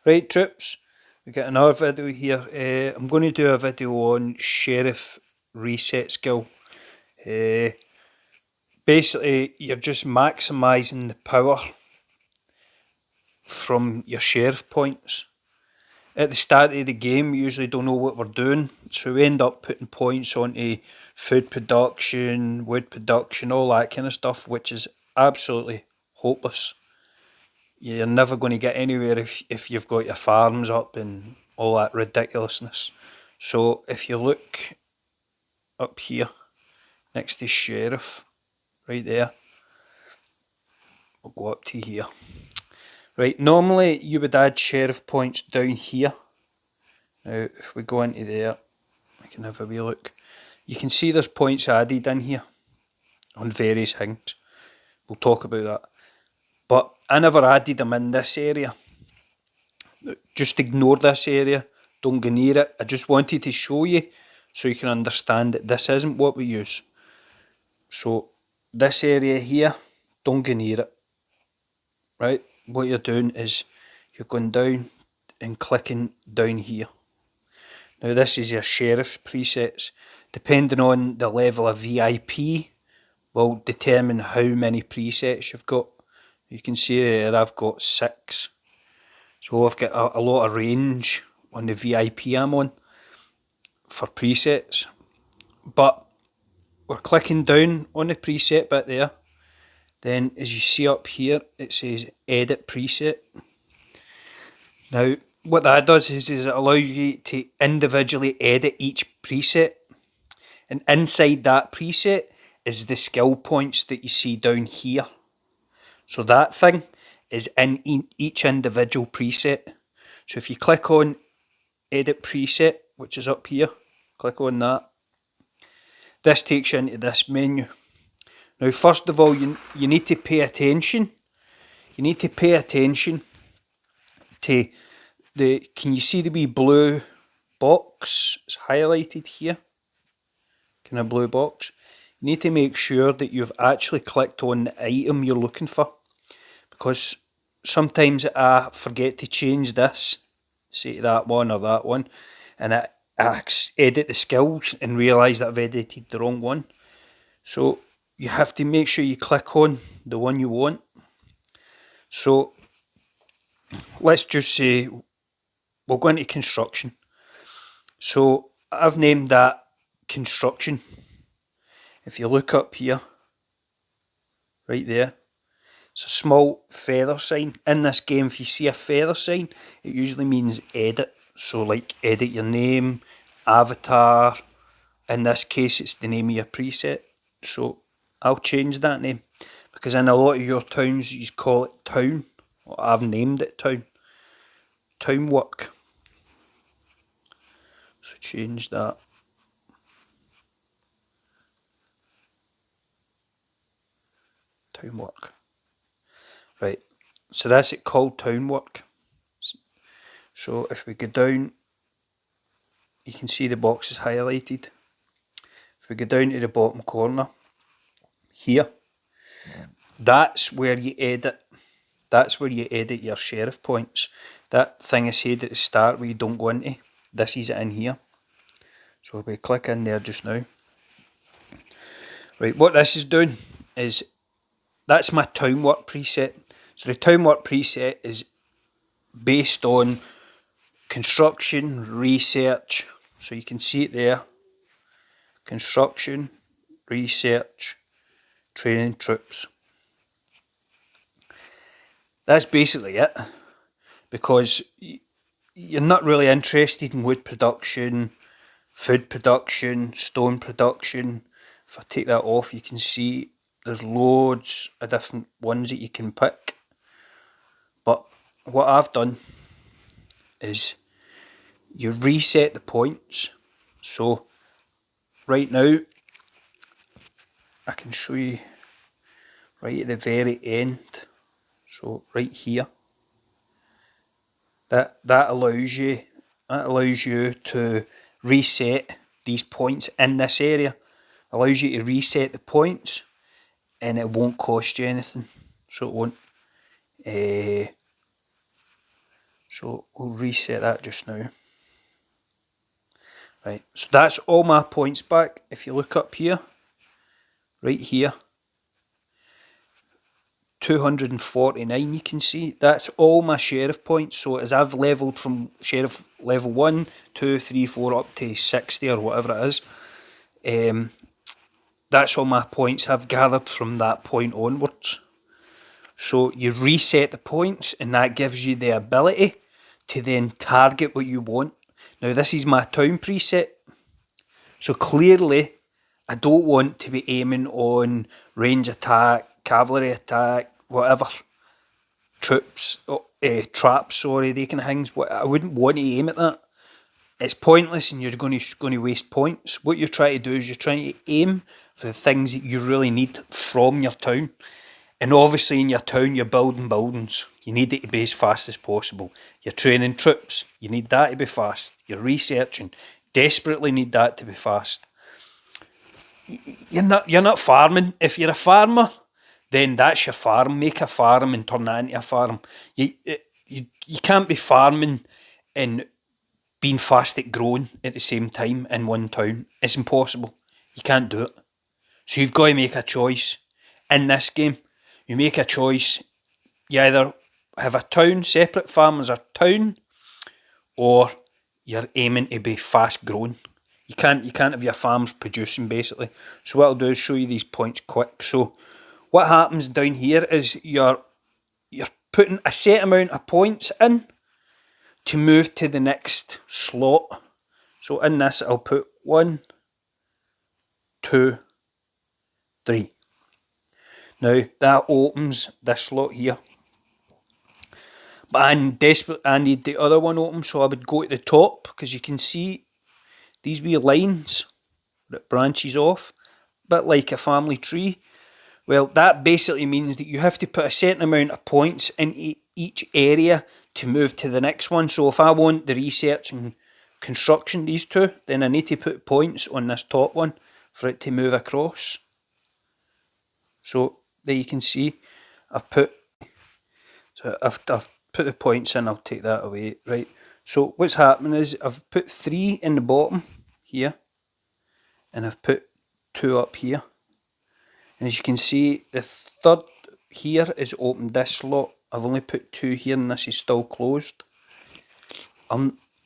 Right, troops, we got another video here. I'm going to do a video on Sheriff Reset Skill. Basically, you're just maximising the power from your Sheriff points. At the start of the game, we usually don't know what we're doing, so we end up putting points onto food production, wood production, all that kind of stuff, which is absolutely hopeless. You're never going to get anywhere if you've got your farms up and all that ridiculousness. So if you look up here next to Sheriff, right there, we'll go up to here. Right, normally you would add Sheriff points down here. Now if we go into there, we can have a wee look. You can see there's points added in here on various things. We'll talk about that. But I never added them in this area. Just ignore this area. Don't go near it. I just wanted to show you so you can understand that this isn't what we use. So this area here, don't go near it. Right? What you're doing is you're going down and clicking down here. Now this is your Sheriff's presets. Depending on the level of VIP will determine how many presets you've got. You can see here I've got 6. So I've got a lot of range on the VIP I'm on for presets. But we're clicking down on the preset bit there. Then as you see up here, it says edit preset. Now what that does is it allows you to individually edit each preset. And inside that preset is the skill points that you see down here. So that thing is in each individual preset. So if you click on edit preset, which is up here, click on that. This takes you into this menu. Now first of all, you need to pay attention. You need to pay attention to can you see the wee blue box? It's highlighted here. Kind of blue box. You need to make sure that you've actually clicked on the item you're looking for. Because sometimes I forget to change this, say that one or that one, and I edit the skills and realise that I've edited the wrong one. So you have to make sure you click on the one you want. So let's just say we'll go into construction. So I've named that construction. If you look up here, right there, it's a small feather sign. In this game, if you see a feather sign, it usually means edit. So like edit your name, avatar. In this case, it's the name of your preset. So I'll change that name. Because in a lot of your towns, you call it town. Well, I've named it town. Town work. So change that. Town work. Right, so that's it called town work. So if we go down, you can see the box is highlighted. If we go down to the bottom corner, here, that's where you edit. That's where you edit your Sheriff points. That thing I said at the start where you don't go into, this is it in here. So if we click in there just now. Right, what this is doing is, that's my town work preset. So the town work preset is based on construction, research. So you can see it there. Construction, research, training troops. That's basically it. Because you're not really interested in wood production, food production, stone production. If I take that off, you can see there's loads of different ones that you can pick. But what I've done is you reset the points. So right now, I can show you right at the very end. So right here, that allows you to reset these points in this area. Allows you to reset the points, and it won't cost you anything. So it won't So we'll reset that just now. Right, so that's all my points back. If you look up here, right here, 249, you can see that's all my sheriff points. So as I've levelled from sheriff level 1, 2, 3, 4 up to 60 or whatever it is, that's all my points I've gathered from that point onwards. So you reset the points and that gives you the ability to then target what you want. Now this is my town preset. So clearly I don't want to be aiming on range attack, cavalry attack, whatever, traps, they kind of things. I wouldn't want to aim at that. It's pointless and you're going to waste points. What you're trying to do is you're trying to aim for the things that you really need from your town. And obviously in your town you're building buildings. You need it to be as fast as possible. You're training troops. You need that to be fast. You're researching. Desperately need that to be fast. You're not farming. If you're a farmer, then that's your farm. Make a farm and turn that into a farm. You can't be farming and being fast at growing at the same time in one town. It's impossible. You can't do it. So you've got to make a choice. In this game, you make a choice. You either have a town, separate farm as a town, or you're aiming to be fast growing. You can't have your farms producing basically. So what I'll do is show you these points quick. So what happens down here is you're putting a set amount of points in to move to the next slot. So in this I'll put 1, 2, 3. Now that opens this slot here. But I'm desperate, I need the other one open, so I would go to the top, because you can see these wee lines that branches off, a bit like a family tree. Well, that basically means that you have to put a certain amount of points in each area to move to the next one. So if I want the research and construction, these two, then I need to put points on this top one for it to move across. So there you can see I've put the points in. I'll take that away. Right, so what's happening is I've put 3 in the bottom here and I've put 2 up here, and as you can see the third here is opened this slot. I've only put 2 here and this is still closed.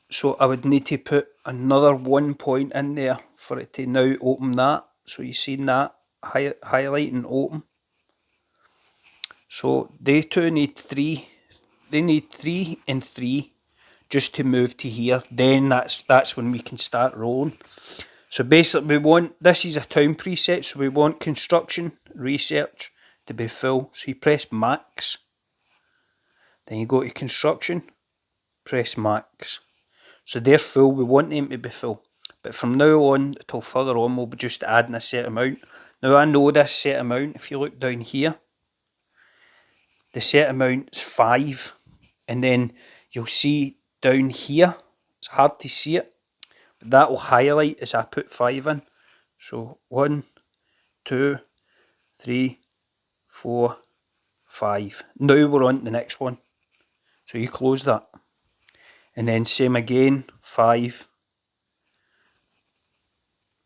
So I would need to put another 1 point in there for it to now open that. So you see that highlight and open. So they two need 3. They need 3 and 3 just to move to here. Then that's when we can start rolling. So basically this is a town preset, so we want construction, research to be full. So you press max. Then you go to construction, press max. So they're full, we want them to be full. But from now on till further on we'll be just adding a set amount. Now I know this set amount, if you look down here, the set amount is 5. And then you'll see down here, it's hard to see it, but that will highlight as I put 5 in. So 1, 2, 3, 4, 5. Now we're on to the next one. So you close that. And then same again, 5.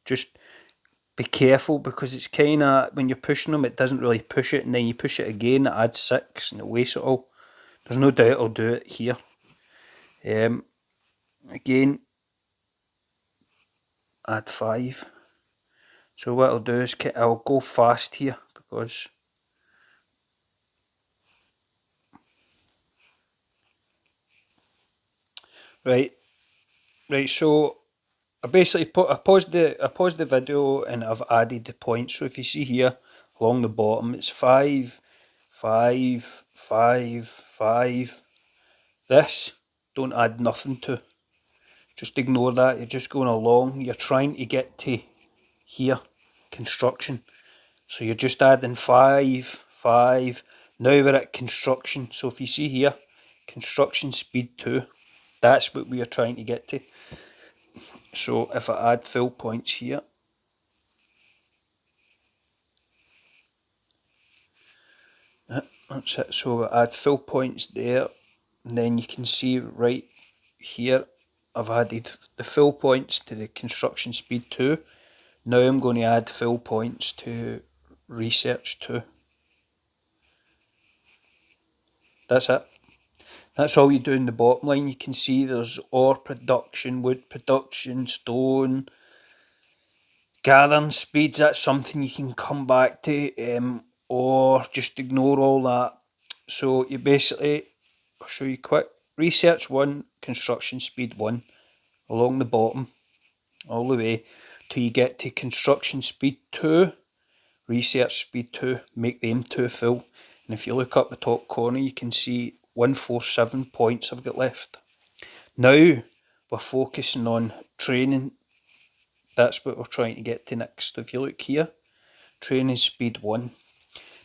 Just be careful, because it's kind of, when you're pushing them, it doesn't really push it, and then you push it again, it adds 6 and it wastes it all. There's no doubt I'll do it here. Again, add 5. So what I'll do is I'll go fast here, because right. So I basically paused the video and I've added the points. So if you see here along the bottom, it's 5, 5, 5, 5. This don't add nothing to. Just ignore that. You're just going along. You're trying to get to here, construction. So you're just adding 5, 5. Now we're at construction. So if you see here, construction speed 2. That's what we are trying to get to. So if I add full points here, that's it. So I add full points there. And then you can see right here, I've added the full points to the construction speed 2. Now I'm going to add full points to research 2. That's it. That's all you do in the bottom line. You can see there's ore production, wood production, stone, gathering speeds. That's something you can come back to, or just ignore all that. So you basically, I'll show you quick. Research 1, construction speed 1, along the bottom, all the way, till you get to construction speed 2, research speed 2, make them 2 full. And if you look up the top corner, you can see 147 points I've got left. Now we're focusing on training. That's what we're trying to get to next. So if you look here, training speed 1.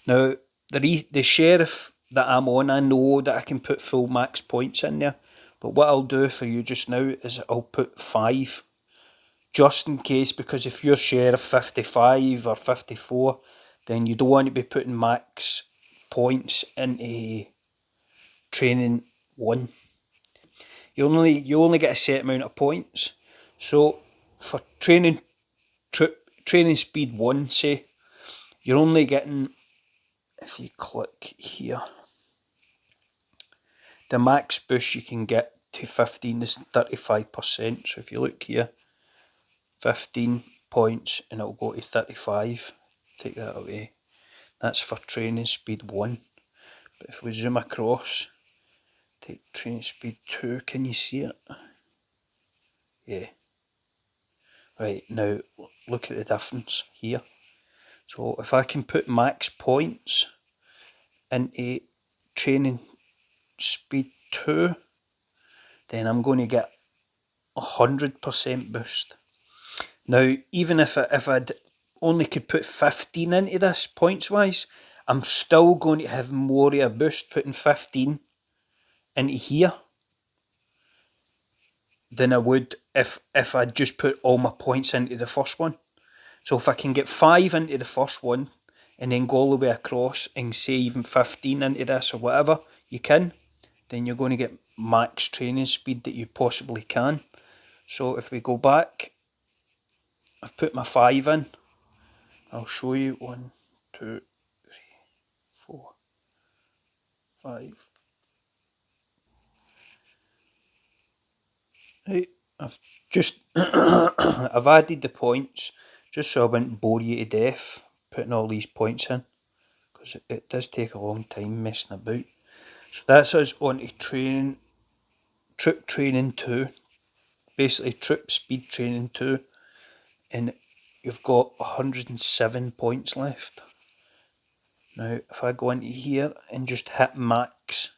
Now the sheriff that I'm on, I know that I can put full max points in there, but what I'll do for you just now is I'll put 5, just in case, because if you're sheriff 55 or 54, then you don't want to be putting max points into training 1. You only get a set amount of points. So for training speed 1, say, you're only getting, if you click here, the max boost you can get to 15 is 35%. So if you look here, 15 points and it'll go to 35. Take that away. That's for training speed 1. But if we zoom across, take training speed 2, can you see it? Yeah. Right, now look at the difference here. So if I can put max points into training speed 2, then I'm going to get 100% boost. Now, even if I'd only could put 15 into this points wise, I'm still going to have more of a boost putting 15 into here than I would if I'd just put all my points into the first one. So if I can get 5 into the first one and then go all the way across and say even 15 into this or whatever you can, then you're going to get max training speed that you possibly can. So if we go back, I've put my 5 in. I'll show you 1, 2, 3, 4, 5. Right, I've just I've added the points just so I wouldn't bore you to death putting all these points in, because it does take a long time messing about. So that's us on to troop training 2, basically troop speed training 2, and you've got 107 points left. Now if I go into here and just hit max,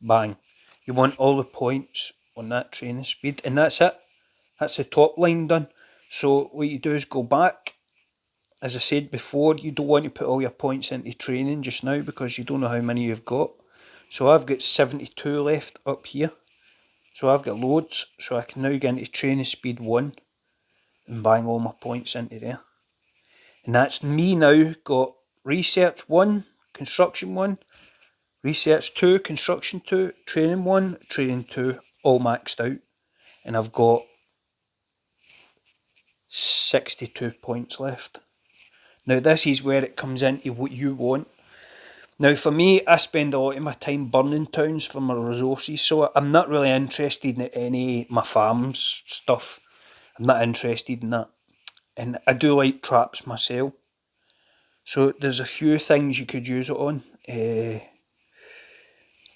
bang, you want all the points on that training speed, and that's it. That's the top line done. So what you do is go back. As I said before, you don't want to put all your points into training just now because you don't know how many you've got. So I've got 72 left up here. So I've got loads. So I can now get into training speed 1 and bang all my points into there. And that's me now got research 1, construction 1, research 2, construction 2, training 1, training 2, all maxed out. And I've got 62 points left. Now this is where it comes into what you want. Now for me, I spend a lot of my time burning towns for my resources, so I'm not really interested in any of my farms stuff. I'm not interested in that. And I do like traps myself. So there's a few things you could use it on. I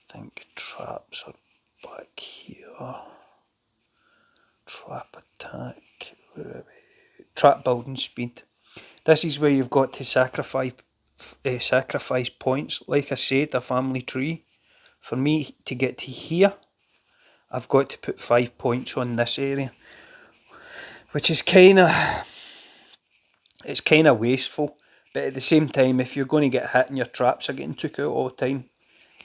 think traps are back here. Trap attack. Trap building speed. This is where you've got to sacrifice points. Like I said, a family tree. For me to get to here, I've got to put 5 points on this area, which is kind of wasteful. But at the same time, if you're going to get hit and your traps are getting took out all the time,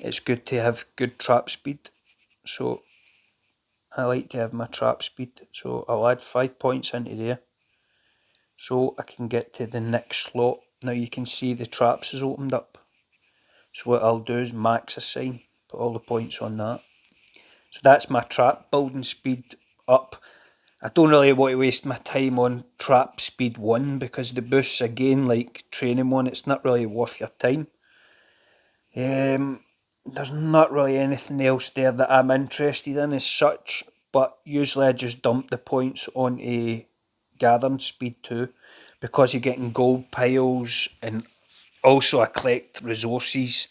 it's good to have good trap speed. So I like to have my trap speed. So I'll add 5 points into there, so I can get to the next slot. Now you can see the traps is opened up. So what I'll do is max a sign, put all the points on that. So that's my trap building speed up. I don't really want to waste my time on trap speed 1 because the boosts, again, like training 1, it's not really worth your time. There's not really anything else there that I'm interested in as such, but usually I just dump the points on a gathering speed 2 because you're getting gold piles, and also I collect resources.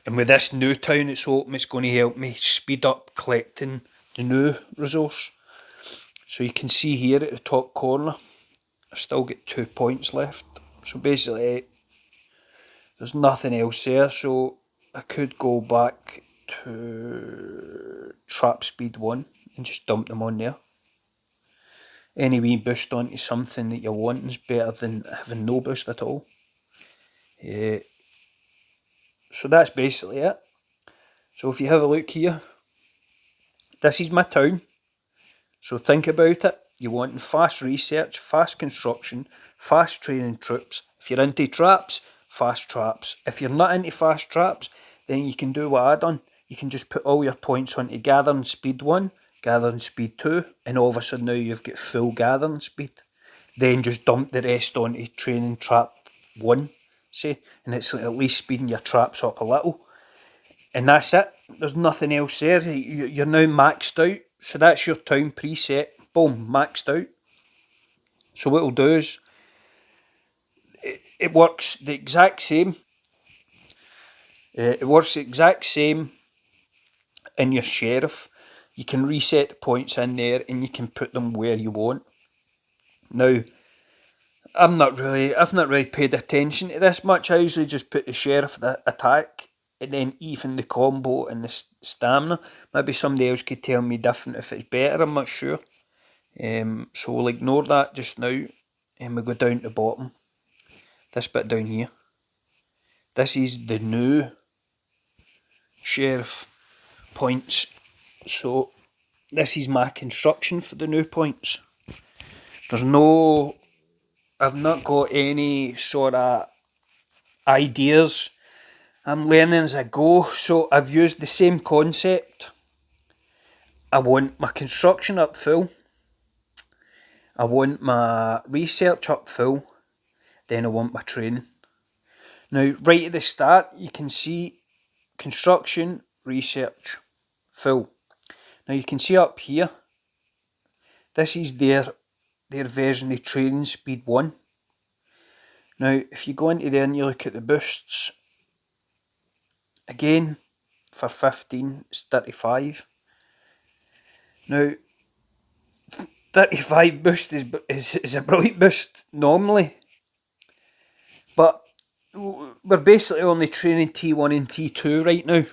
And with this new town it's open, it's going to help me speed up collecting the new resource. So you can see here at the top corner, I've still got 2 points left. So basically, there's nothing else there. So I could go back to trap speed 1 and just dump them on there. Any wee boost onto something that you want is better than having no boost at all. So that's basically it. So if you have a look here, this is my town. So think about it. You want fast research, fast construction, fast training troops. If you're into traps, fast traps. If you're not into fast traps, then you can do what I done. You can just put all your points onto gathering speed 1, gathering speed 2, and all of a sudden now you've got full gathering speed. Then just dump the rest onto training trap 1, say, and it's at least speeding your traps up a little. And that's it. There's nothing else there. You're now maxed out. So that's your town preset. Boom, maxed out. So what it'll do is, it works the exact same. It works the exact same in your sheriff. You can reset the points in there and you can put them where you want. Now, I've not really paid attention to this much. I usually just put the sheriff the attack and then even the combo and the stamina. Maybe somebody else could tell me different if it's better, I'm not sure. So we'll ignore that just now and we'll go down to the bottom. This bit down here. This is the new sheriff points. So this is my construction for the new points. I've not got any sort of ideas. I'm learning as I go, so I've used the same concept. I want my construction up full. I want my research up full. Then I want my training. Now, right at the start, you can see construction, research, full. Now you can see up here, this is their version of training speed 1. Now, if you go into there and you look at the boosts, again, for 15, it's 35. Now, 35 boost is a brilliant boost normally, but we're basically only training T1 and T2 right now.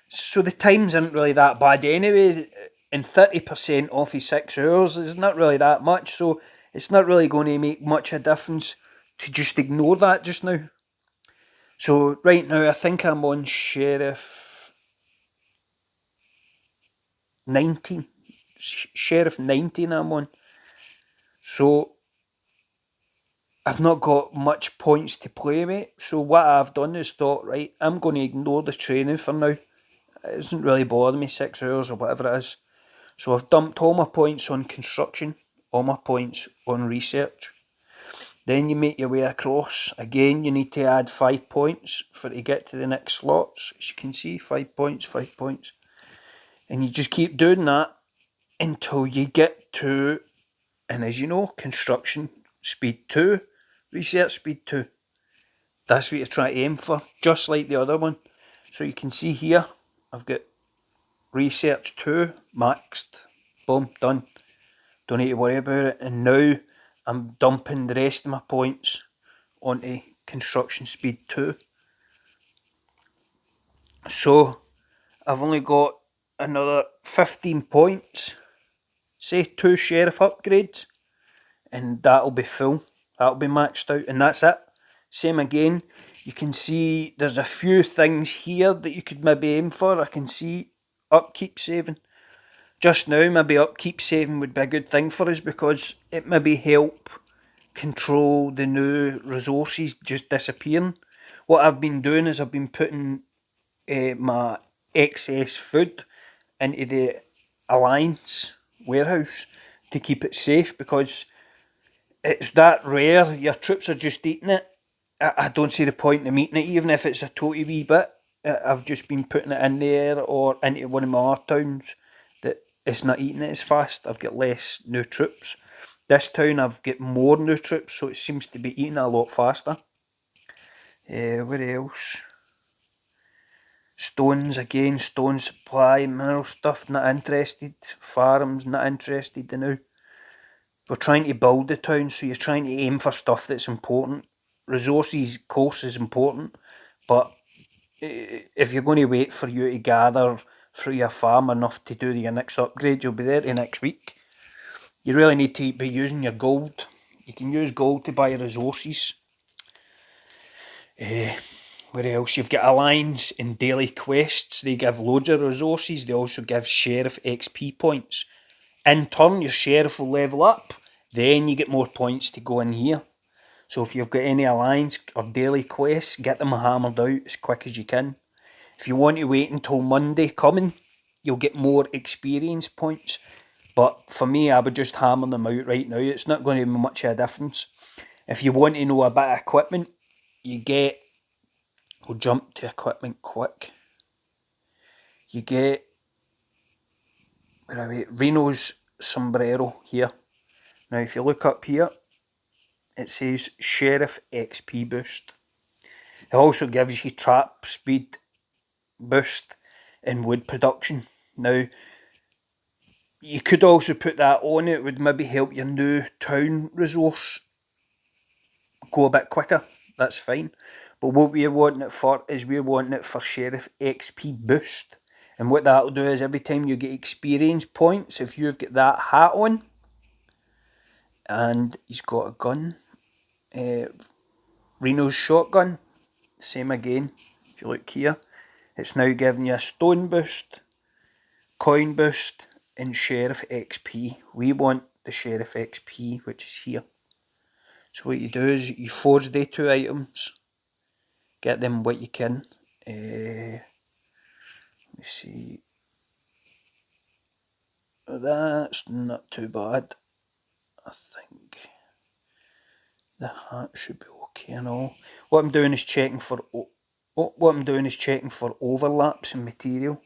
So the times aren't really that bad anyway, and 30% off of 6 hours is not really that much, so it's not really going to make much of a difference to just ignore that just now. So right now I think I'm on Sheriff 19. Sheriff 19 I'm on. So I've not got much points to play with, so what I've done is thought, right, I'm going to ignore the training for now. It doesn't really bother me, 6 hours or whatever it is. So I've dumped all my points on construction, all my points on research. Then you make your way across. Again, you need to add 5 points for to get to the next slots. As you can see, 5 points, 5 points. And you just keep doing that until you get to, and as you know, construction speed 2, research speed 2. That's what you're trying to aim for, just like the other one. So you can see here, I've got research 2 maxed. Boom, done. Don't need to worry about it. And now I'm dumping the rest of my points onto construction speed 2. So I've only got another 15 points. Say 2 sheriff upgrades. And that'll be full. That'll be maxed out. And that's it. Same again. You can see there's a few things here that you could maybe aim for. I can see upkeep saving. Just now, maybe upkeep saving would be a good thing for us because it maybe help control the new resources just disappearing. What I've been doing is I've been putting my excess food into the Alliance warehouse to keep it safe, because it's that rare. Your troops are just eating it. I don't see the point in eating it, even if it's a toty wee bit. I've just been putting it in there or into one of my other towns that it's not eating it as fast. I've got less new troops. This town I've got more new troops, so it seems to be eating a lot faster. Where else? Stones again, stone supply, mineral stuff, not interested. Farms, not interested now. We're trying to build the town, so you're trying to aim for stuff that's important. Resources, of course, is important, but if you're going to wait for you to gather through your farm enough to do your next upgrade, you'll be there to next week. You really need to be using your gold. You can use gold to buy resources. Where else? You've got Alliance and daily quests. They give loads of resources. They also give Sheriff XP points. In turn, your Sheriff will level up. Then you get more points to go in here. So if you've got any Alliance or daily quests, get them hammered out as quick as you can. If you want to wait until Monday coming, you'll get more experience points. But for me, I would just hammer them out right now. It's not going to be much of a difference. If you want to know a bit of equipment, you get... We'll jump to equipment quick. You get... Where are we? Reno's sombrero here. Now, if you look up here, it says Sheriff XP boost. It also gives you trap speed boost in wood production. Now, you could also put that on. It would maybe help your new town resource go a bit quicker. That's fine. But what we're wanting it for is we're wanting it for Sheriff XP boost. And what that'll do is every time you get experience points, if you've got that hat on, and he's got a gun, Reno's shotgun, same again. If you look here, it's now giving you a stone boost, coin boost, and Sheriff XP. We want the Sheriff XP, which is here. So what you do is you forge the two items, get them what you can. Let me see. That's not too bad. I think the hat should be okay and all. What I'm doing is checking for overlaps in material.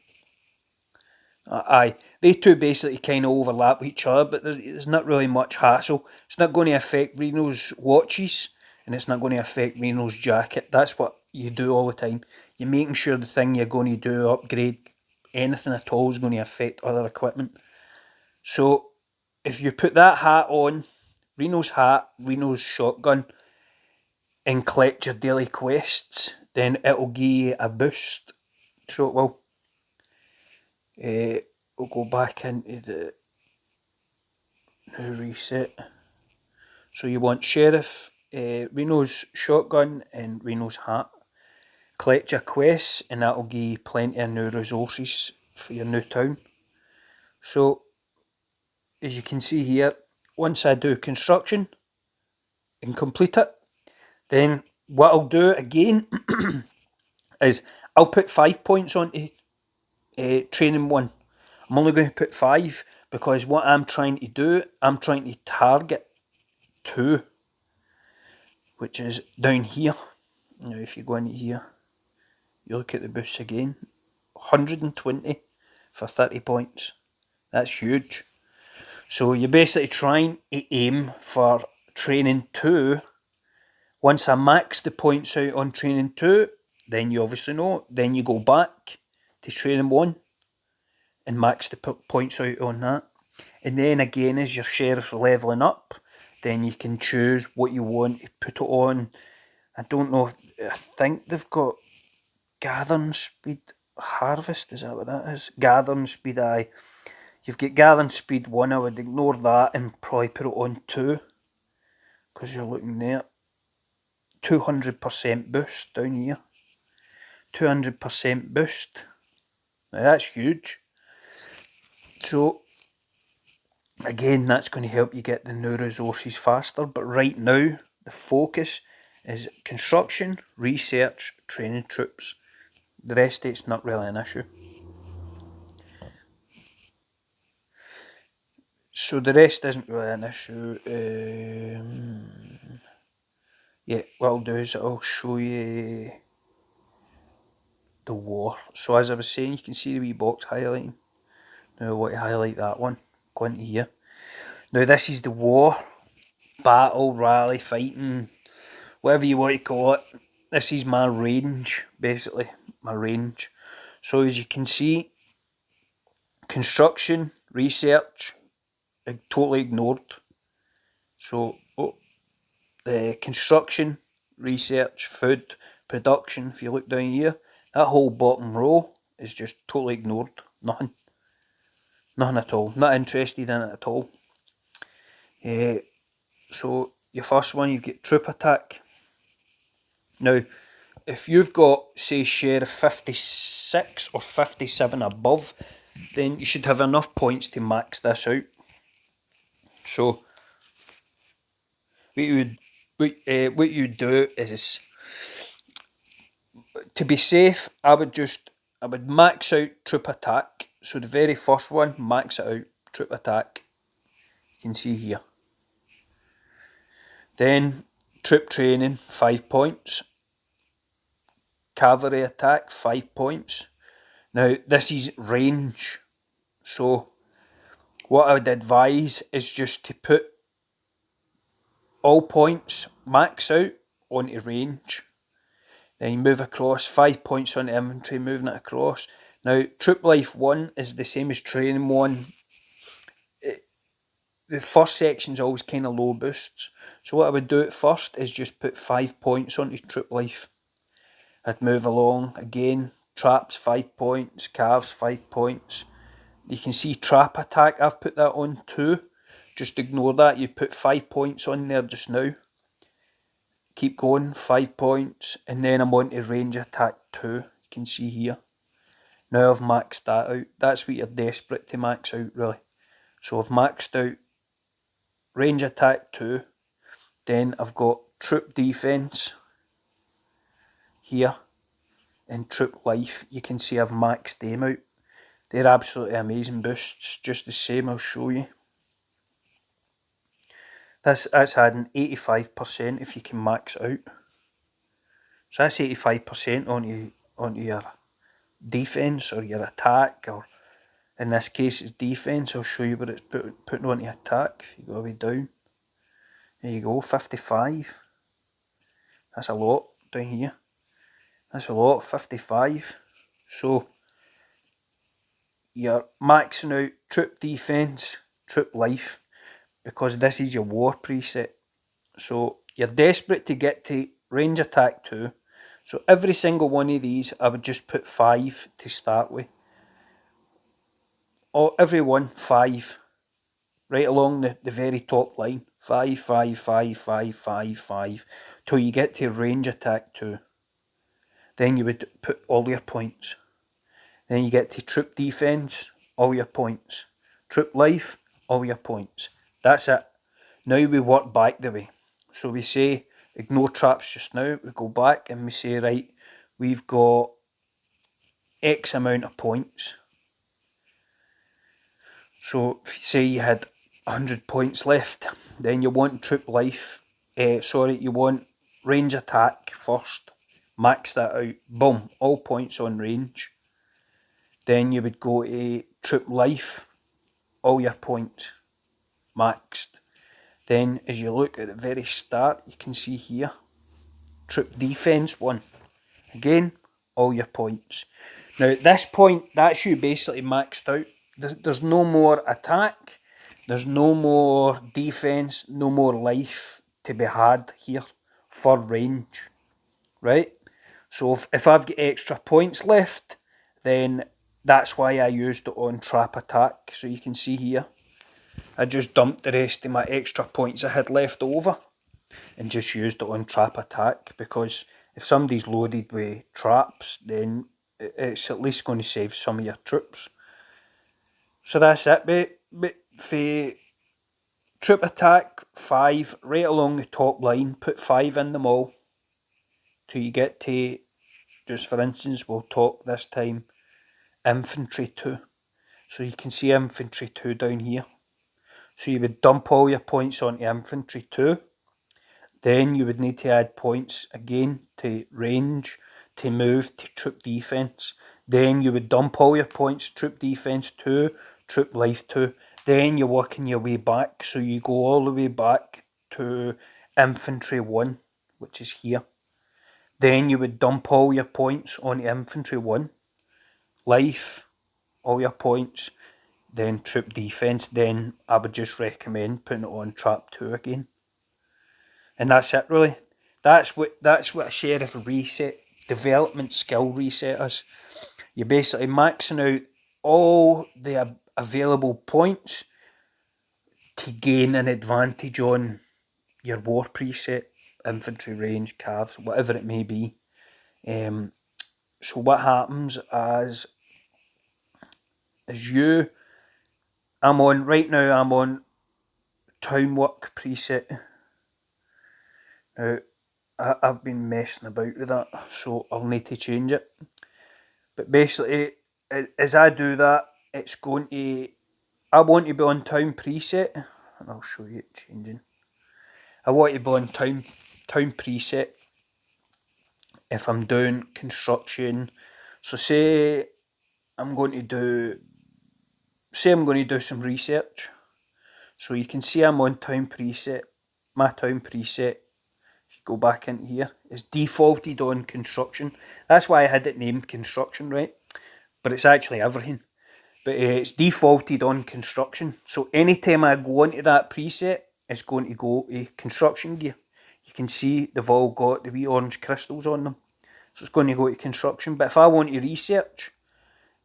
Aye, they two basically kind of overlap each other, but there's not really much hassle. It's not going to affect Reno's watches, and it's not going to affect Reno's jacket. That's what you do all the time. You're making sure the thing you're going to do, upgrade, anything at all, is going to affect other equipment. So, if you put that hat on, Reno's hat, Reno's shotgun, and collect your daily quests, then it'll give you a boost. So it will. We'll go back into the new reset. So you want Sheriff, Reno's shotgun, and Reno's hat. Collect your quests, and that'll give you plenty of new resources for your new town. So, as you can see here, once I do construction and complete it, then what I'll do again is I'll put 5 points onto training 1. I'm only going to put 5 because what I'm trying to do, I'm trying to target 2, which is down here. Now if you go into here, you look at the boosts again, 120 for 30 points. That's huge. So you're basically trying to aim for training 2. Once I max the points out on training 2, then you obviously know, then you go back to training 1 and max the points out on that. And then again, as your sheriff's levelling up, then you can choose what you want to put it on. I don't know, I think they've got gathering speed harvest, is that what that is? Gathering speed, aye. You've got gathering speed 1, I would ignore that and probably put it on 2, because you're looking there. 200% boost down here. 200% boost. Now that's huge. So, again, that's going to help you get the new resources faster. But right now, the focus is construction, research, training troops. The rest of it's not really an issue. So the rest isn't really an issue. Yeah, what I'll do is I'll show you the war. So as I was saying, you can see the wee box highlighting. Now I want to highlight that one. Go into here. Now this is the war, battle, rally, fighting, whatever you want to call it. This is my range, basically, my range. So as you can see, construction, research, totally ignored. So, the construction, research, food, production, if you look down here, that whole bottom row is just totally ignored. Nothing. Nothing at all. Not interested in it at all. So, your first one, you've got troop attack. Now, if you've got, say, share of 56 or 57 above, then you should have enough points to max this out. So, what you do is, to be safe, I would max out troop attack. So the very first one, max it out, troop attack. You can see here. Then troop training, 5 points. Cavalry attack, 5 points. Now this is range. So what I would advise is just to put all points max out onto range. Then you move across, 5 points on infantry, moving it across. Now, Troop Life 1 is the same as Training 1. The first section's always kind of low boosts. So what I would do at first is just put 5 points onto Troop Life. I'd move along again. Traps, 5 points. Calves, 5 points. You can see Trap Attack, I've put that on too. Just ignore that, you put 5 points on there just now. Keep going, 5 points. And then I'm on to Range Attack 2, you can see here. Now I've maxed that out. That's what you're desperate to max out, really. So I've maxed out Range Attack 2. Then I've got Troop Defense here. And Troop Life. You can see I've maxed them out. They're absolutely amazing boosts. Just the same, I'll show you. That's adding 85% if you can max out. So that's 85% onto your defense or your attack, or in this case it's defense. I'll show you what it's putting onto attack. If you go way down, there you go, 55. That's a lot down here. That's a lot, 55. So you're maxing out troop defense, troop life, because this is your war preset. So you're desperate to get to range attack 2. So every single one of these I would just put 5 to start with. Or every one 5. Right along the very top line. 5, 5, 5, 5, 5, 5. Till you get to range attack 2. Then you would put all your points. Then you get to troop defense, all your points. Troop life, all your points. That's it. Now we work back the way. So we say, ignore traps just now. We go back and we say, right, we've got X amount of points. So if you say you had 100 points left, then you want troop life. You want range attack first. Max that out. Boom, all points on range. Then you would go to troop life. All your points maxed. Then as you look at the very start, you can see here, troop defense 1. Again, all your points. Now at this point, that's you basically maxed out. There's no more attack. There's no more defense. No more life to be had here for range. Right? So if I've got extra points left, then that's why I used it on trap attack. So you can see here, I just dumped the rest of my extra points I had left over and just used it on trap attack, because if somebody's loaded with traps, then it's at least going to save some of your troops. So that's it. But for troop attack 5, right along the top line, put 5 in them all till you get to, just for instance, we'll talk this time infantry 2. So you can see infantry 2 down here. So you would dump all your points onto infantry 2. Then you would need to add points again to range, to move, to troop defence. Then you would dump all your points, troop defence 2, troop life 2. Then you're working your way back. So you go all the way back to infantry 1, which is here. Then you would dump all your points onto infantry 1, life, all your points, then troop defence. Then I would just recommend putting it on trap 2 again. And that's it really. That's what a sheriff reset, development skill reset is. You're basically maxing out all the available points to gain an advantage on your war preset, infantry range, calves, whatever it may be. So what happens as I'm on town work preset. Now I've been messing about with that, so I'll need to change it. But basically, as I do that, it's going to. I want to be on town preset, and I'll show you it changing. I want to be on town preset if I'm doing construction. So say I'm going to do some research. So you can see I'm on town preset. My town preset, if you go back into here, is defaulted on construction. That's why I had it named construction, right? But it's actually everything. But it's defaulted on construction. So anytime I go into that preset, it's going to go to construction gear. You can see they've all got the wee orange crystals on them. So it's going to go to construction. But if I want to research,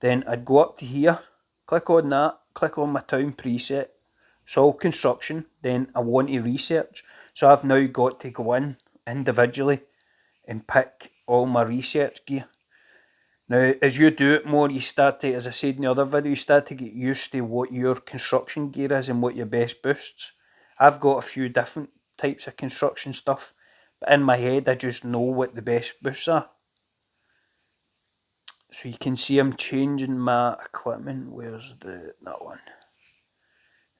then I'd go up to here, click on that, click on my town preset. It's all construction. Then I want to research. So I've now got to go in individually and pick all my research gear. Now, as you do it more, you start to, as I said in the other video, you start to get used to what your construction gear is and what your best boosts. I've got a few different types of construction stuff, but in my head I just know what the best boosts are. So you can see I'm changing my equipment. Where's that one?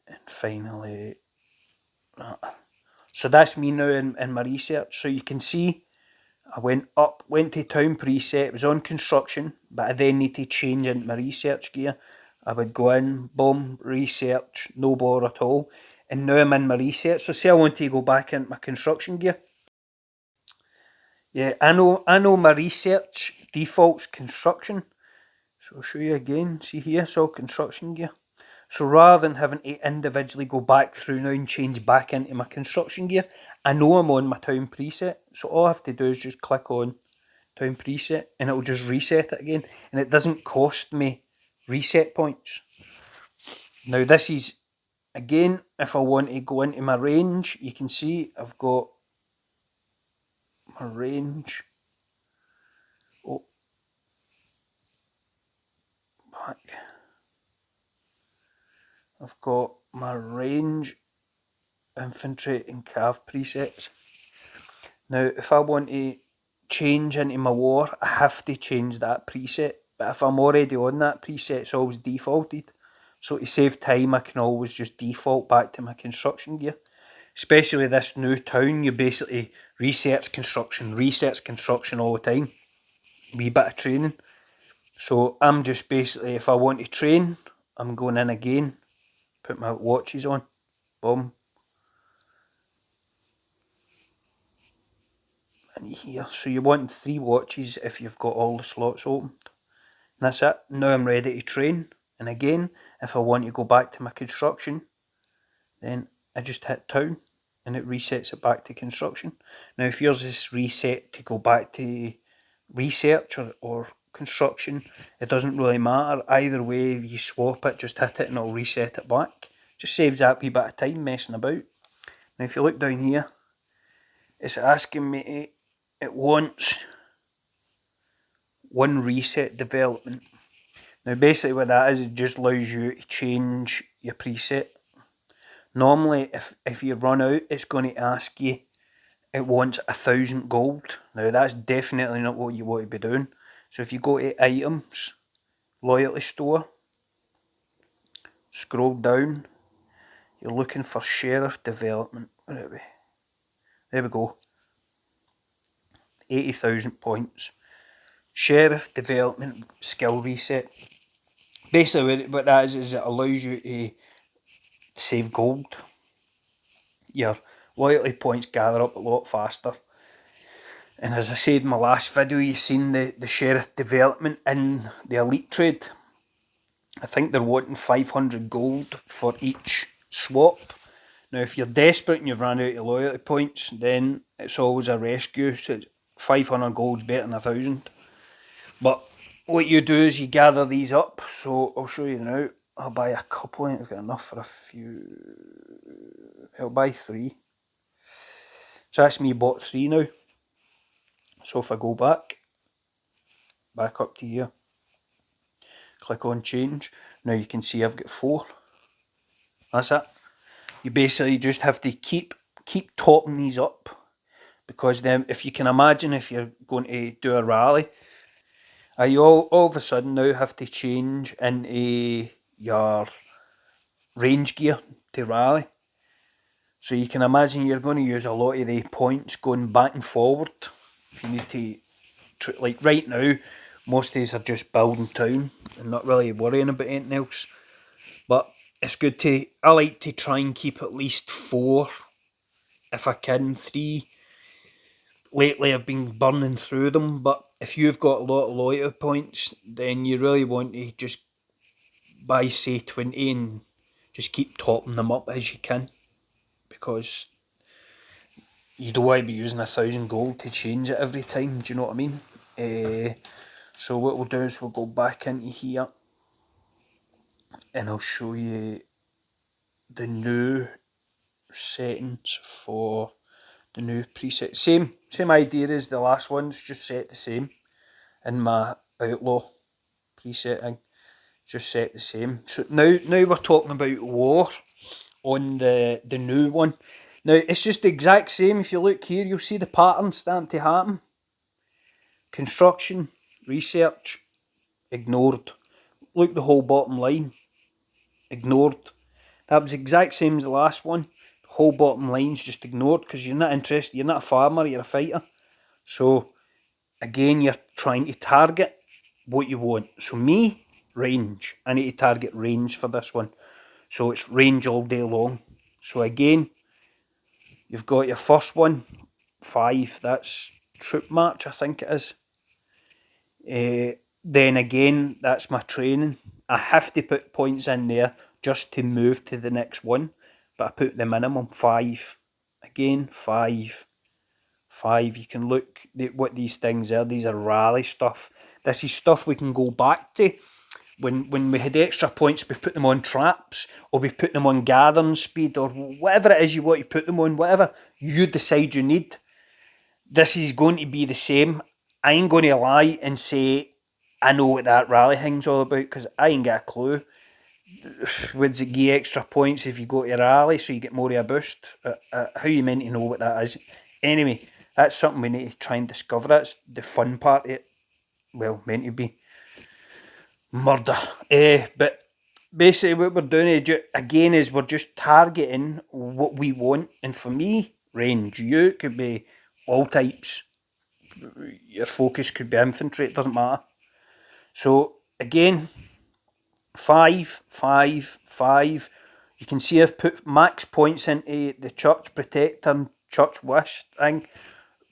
And finally, that. So that's me now in my research. So you can see I went to town preset, it was on construction, but I then need to change into my research gear. I would go in, boom, research, no bother at all. And now I'm in my research. So say I want to go back into my construction gear. Yeah, I know my research defaults construction. So I'll show you again. See here, it's all construction gear. So rather than having to individually go back through now and change back into my construction gear, I know I'm on my town preset. So all I have to do is just click on town preset and it'll just reset it again. And it doesn't cost me reset points. Now this is, again, if I want to go into my range, you can see I've got my range. Oh, back. I've got my range, infantry and cav presets. Now if I want to change into my war, I have to change that preset. But if I'm already on that preset, it's always defaulted. So to save time, I can always just default back to my construction gear. Especially this new town, you basically research construction all the time. Wee bit of training. So I'm just basically, if I want to train, I'm going in again, put my watches on, boom. And here, so you want 3 watches if you've got all the slots opened. And that's it. Now I'm ready to train. And again, if I want to go back to my construction, then I just hit town and it resets it back to construction. Now if yours is reset to go back to research or construction, it doesn't really matter. Either way, if you swap it, just hit it and it'll reset it back. Just saves that wee bit of time messing about. Now if you look down here, it's asking me, it wants one reset development. Now basically what that is, it just allows you to change your preset. Normally if you run out, it's going to ask you, it wants 1,000 gold. Now that's definitely not what you want to be doing. So if you go to items, loyalty store, scroll down, You're looking for Sheriff Development. Where are we? There we go. 80,000 points. Sheriff Development Skill Reset. Basically what that is it allows you to save gold. Your loyalty points gather up a lot faster. And as I said in my last video, you've seen the Sheriff Development in the Elite Trade. I think they're wanting 500 gold for each swap. Now if you're desperate and you've run out of loyalty points, then it's always a rescue. So 500 gold's better than 1,000. But what you do is you gather these up. So I'll show you now. I'll buy a couple. I think I've got enough for a few. I'll buy 3. So that's me bought 3 now. So if I go back up to here, click on change. Now you can see I've got 4. That's it. You basically just have to keep topping these up, because then if you can imagine, if you're going to do a rally, you all of a sudden now have to change into your range gear to rally. So you can imagine you're going to use a lot of the points going back and forward. If you need to, like right now, most of these are just building town and not really worrying about anything else. But it's good to, I like to try and keep at least 4, if I can, 3. Lately I've been burning through them, but if you've got a lot of loyalty points, then you really want to just buy, say, 20 and just keep topping them up as you can, because you don't want to be using 1,000 gold to change it every time, do you know what I mean? So what we'll do is we'll go back into here and I'll show you the new settings for the new preset. Same idea as the last one's just set the same. In my outlaw presetting, just set the same. So now we're talking about war on the new one. Now it's just the exact same. If you look here, you'll see the pattern starting to happen. Construction, research, ignored. Look, the whole bottom line, ignored. That was the exact same as the last one. The whole bottom line's just ignored because you're not interested. You're not a farmer, you're a fighter. So again, you're trying to target what you want. So me, range. I need to target range for this one. So it's range all day long. So again, you've got your first one, 5. That's troop march, I think it is. Then again, that's my training. I have to put points in there just to move to the next one. But I put the minimum 5. Again, 5. 5. You can look at what these things are. These are rally stuff. This is stuff we can go back to. When we had extra points, we put them on traps, or we put them on gathering speed, or whatever it is you want to put them on, whatever you decide you need. This is going to be the same. I ain't going to lie and say I know what that rally thing's all about, because I ain't got a clue. Would it give extra points if you go to a rally so you get more of a boost? How you meant to know what that is? Anyway, that's something we need to try and discover. That's the fun part of it. Well, meant to be. Murder. But basically what we're doing again is we're just targeting what we want. And for me, range. You could be all types. Your focus could be infantry. It doesn't matter. So again, 5, 5, 5. You can see I've put max points into the Church Protector and Church Wish thing.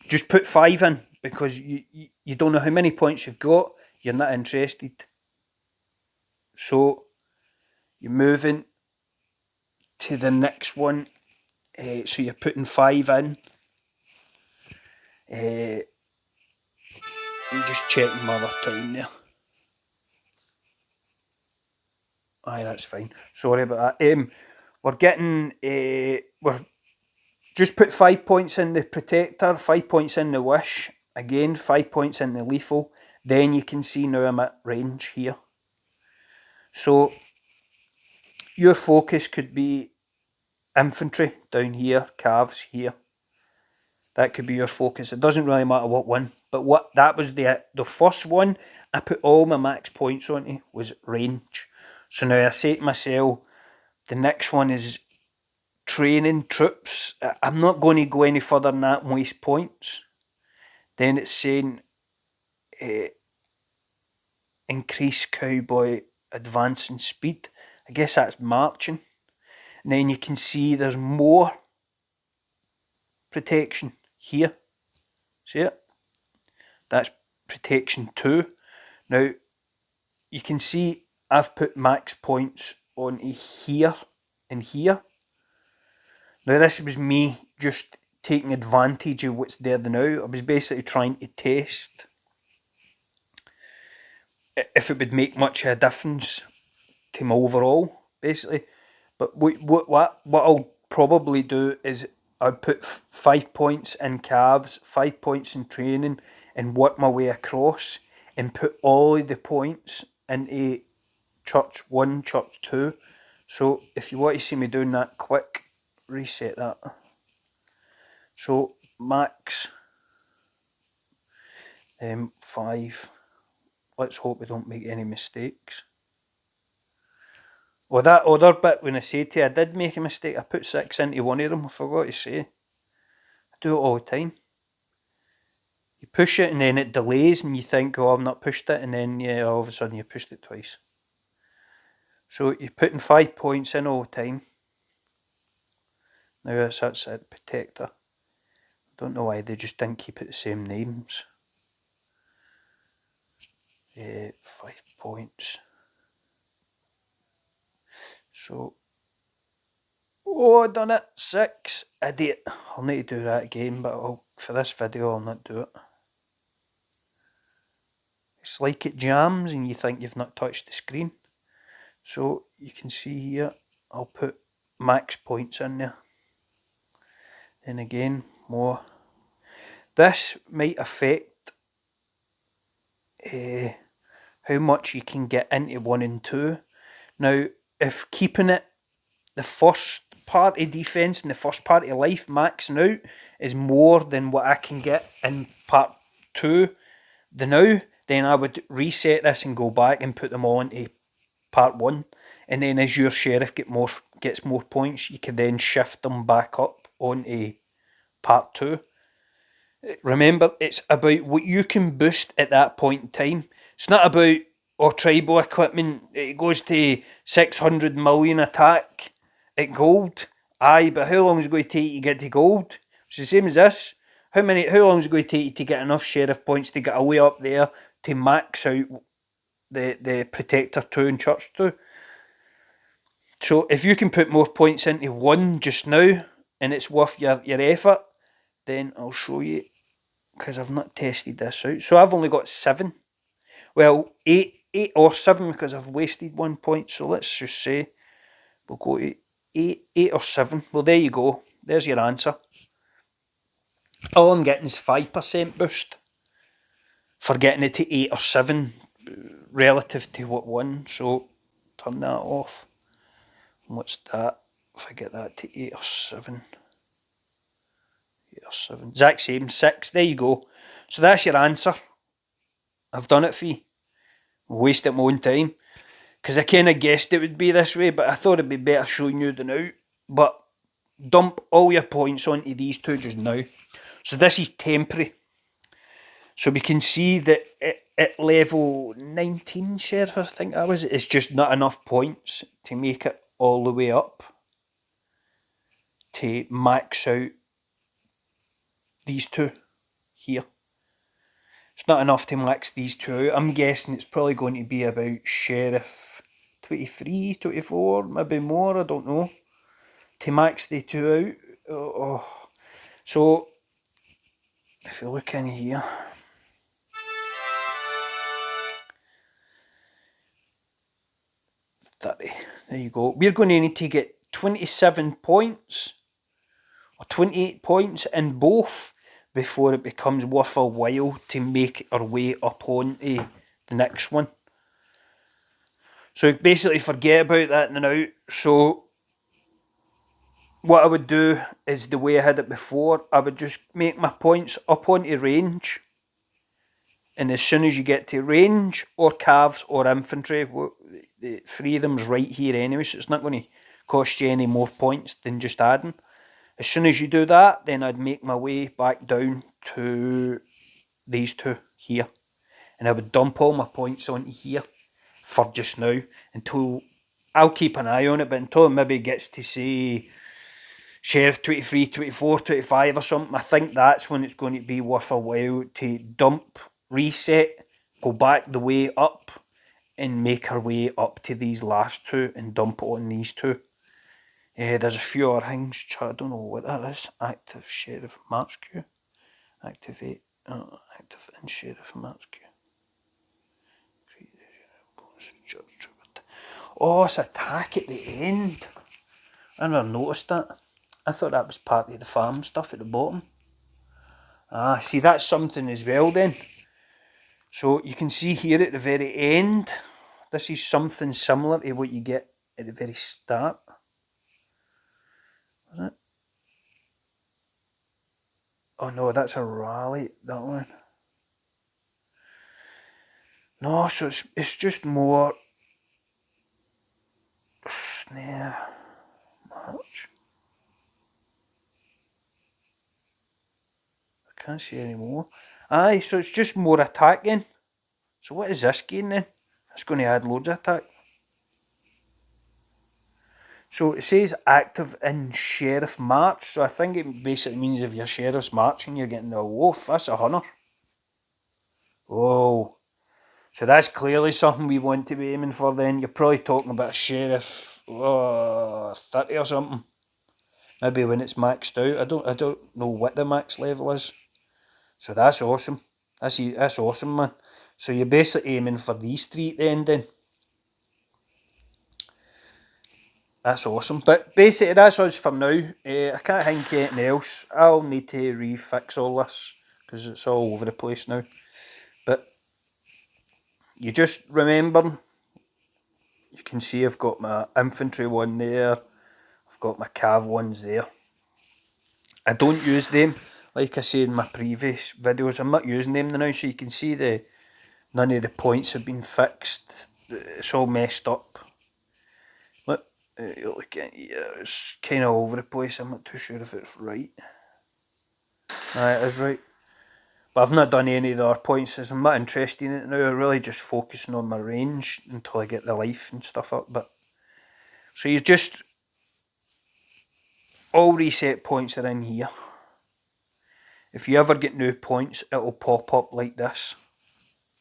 Just put 5 in, because you don't know how many points you've got. You're not interested. So you're moving to the next one. So you're putting 5 in. I'm just checking my other town there. Aye, that's fine. Sorry about that. We're getting, we're just put 5 points in the Protector, 5 points in the Wish, again 5 points in the Lethal. Then you can see now I'm at range here. So your focus could be infantry down here, calves here. That could be your focus. It doesn't really matter what one. But what that was the first one I put all my max points onto was range. So now I say to myself, the next one is training troops. I'm not going to go any further than that and waste points. Then it's saying increase cowboy advancing speed. I guess that's marching. And then you can see there's more protection here. See it? That's protection 2. Now, you can see I've put max points on here and here. Now, this was me just taking advantage of what's there now. I was basically trying to test if it would make much of a difference to my overall, basically. But what I'll probably do is I'd put 5 points in calves, 5 points in training, and work my way across and put all of the points into Church 1, Church 2. So if you want to see me doing that quick, reset that. So max 5. Let's hope we don't make any mistakes. Well, that other bit, when I say to you, I did make a mistake. I put 6 into one of them. I forgot to say. I do it all the time. You push it and then it delays and you think, oh, I've not pushed it. And then, yeah, all of a sudden you pushed it twice. So you're putting 5 points in all the time. Now that's it, protector. I don't know why they just didn't keep it the same names. 5 points. So, oh, I done it. 6. Idiot. I'll need to do that again, but for this video, I'll not do it. It's like it jams and you think you've not touched the screen. So, you can see here, I'll put max points in there. Then again, more. This might affect how much you can get into 1 and 2. Now, if keeping it the first part of defence and the first part of life maxing out is more than what I can get in part 2 now, then I would reset this and go back and put them all into part 1. And then as your sheriff gets more points, you can then shift them back up onto part 2. Remember, it's about what you can boost at that point in time. It's not about, tribal equipment, it goes to 600 million attack at gold. Aye, but how long is it going to take you to get to gold? It's the same as this. How long is it going to take you to get enough sheriff points to get away up there to max out the Protector 2 and Church 2? So if you can put more points into 1 just now, and it's worth your effort, then I'll show you, because I've not tested this out. So I've only got 7. Well, 8 or 7 because I've wasted 1 point. So let's just say we'll go to 8 or 7. Well, there you go. There's your answer. All I'm getting is 5% boost for getting it to 8 or 7 relative to what 1. So turn that off. And what's that? If I get that to 8 or 7. 8 or 7. Exact same. 6. There you go. So that's your answer. I've done it for you. Wasted my own time. Because I kind of guessed it would be this way, but I thought it'd be better showing you than out. But dump all your points onto these 2 just now. So this is temporary. So we can see that at level 19 sheriff, I think that was, it's just not enough points to make it all the way up to max out these 2 here. It's not enough to max these 2 out. I'm guessing it's probably going to be about sheriff 23, 24, maybe more, I don't know, to max the 2 out. So if you look in here, there you go. We're going to need to get 27 points or 28 points in both before it becomes worth a while to make our way up onto the next one. So basically forget about that now. So what I would do is the way I had it before. I would just make my points up onto range. And as soon as you get to range or calves or infantry, the 3 of them's right here anyway, so it's not going to cost you any more points than just adding. As soon as you do that, then I'd make my way back down to these two here. And I would dump all my points onto here for just now until, I'll keep an eye on it, but until it maybe gets to say Sheriff 23, 24, 25 or something, I think that's when it's going to be worth a while to dump, reset, go back the way up and make our way up to these last two and dump it on these two. There's a few other things, I don't know what that is. Active Sheriff March Queue. Activate, active in Sheriff March Queue. Oh, it's attack at the end. I never noticed that. I thought that was part of the farm stuff at the bottom. Ah, see, that's something as well then. So you can see here at the very end, this is something similar to what you get at the very start. Is it? Oh no, that's a rally, that one. No, so it's just more snare march. I can't see any more. Aye, so it's just more attacking. So what is this gain then? It's going to add loads of attack. So it says active in Sheriff March, so I think it basically means if your Sheriff's marching, you're getting a wolf. That's a hunter. Oh, so that's clearly something we want to be aiming for then. You're probably talking about a Sheriff 30 or something. Maybe when it's maxed out. I don't know what the max level is. So that's awesome. That's awesome, man. So you're basically aiming for these three at the end then. That's awesome. But basically that's us for now. I can't think of anything else. I'll need to refix all this because it's all over the place now. But you just remember, you can see I've got my infantry one there. I've got my cav ones there. I don't use them. Like I said in my previous videos, I'm not using them now, so you can see none of the points have been fixed. It's all messed up. Look, look at here, it's kind of over the place. I'm not too sure if it's right. It is right. But I've not done any of the other points, as I'm not interested in it now. I'm really just focusing on my range until I get the life and stuff up. But so you just, all reset points are in here. If you ever get new points, it'll pop up like this.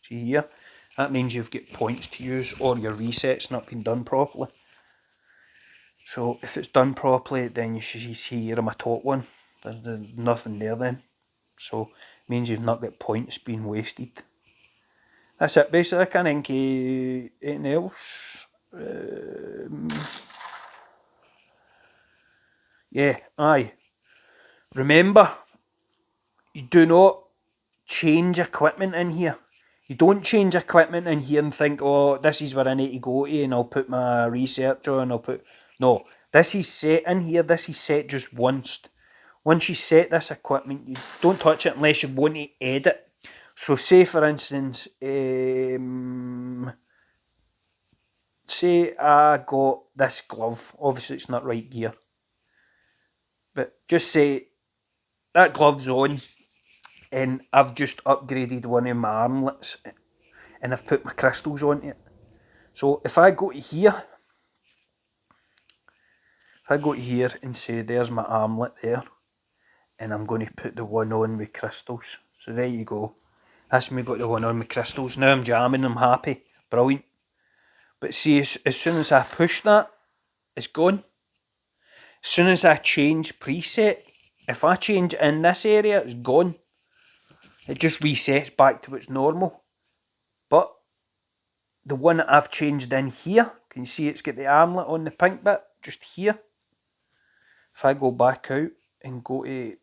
See here? That means you've got points to use, or your reset's not been done properly. So if it's done properly, then you should see here on my top one. There's nothing there then. So it means you've not got points being wasted. That's it basically. I can't think of anything else. Yeah, aye. Remember, you do not change equipment in here. You don't change equipment in here and think, oh, this is where I need to go to and I'll put my research on, No, this is set in here. This is set just once. Once you set this equipment, you don't touch it unless you want to edit. So say for instance, say I got this glove. Obviously it's not right gear. But just say that glove's on and I've just upgraded one of my armlets and I've put my crystals on it. So if I go to here, and say there's my armlet there, and I'm going to put the one on with crystals. So there you go. That's me got the one on with crystals. Now I'm jamming, I'm happy. Brilliant. But see, as soon as I push that, it's gone. As soon as I change preset, if I change in this area, it's gone. It just resets back to its normal. But the one that I've changed in here, can you see it's got the armlet on the pink bit, just here. If I go back out and go to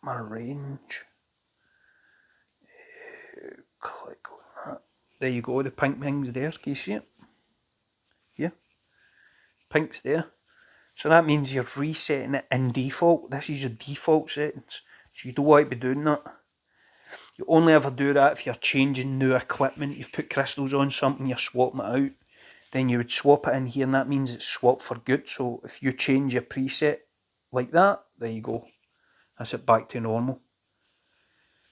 my range, click on that. There you go, the pink thing's there, can you see it? Here. Pink's there. So that means you're resetting it in default. This is your default settings. So you don't want to be doing that. You only ever do that if you're changing new equipment. You've put crystals on something, you're swapping it out. then you would swap it in here, and that means it's swapped for good. So if you change your preset like that, there you go. That's it back to normal.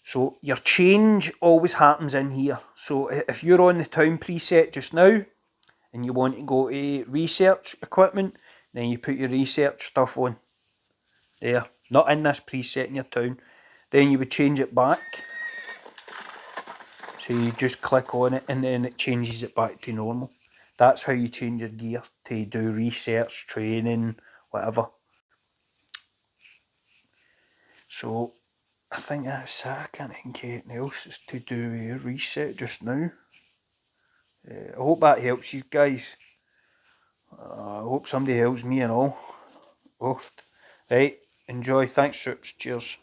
So your change always happens in here. So if you're on the town preset just now, and you want to go to research equipment, then you put your research stuff on. There, not in this preset in your town. Then you would change it back. So you just click on it and then it changes it back to normal. That's how you change your gear to do research, training, whatever. So I think that's it. I can't think anything else is to do with reset just now. I hope that helps you guys. I hope somebody helps me and all. Right, enjoy. Thanks, Trips. Cheers.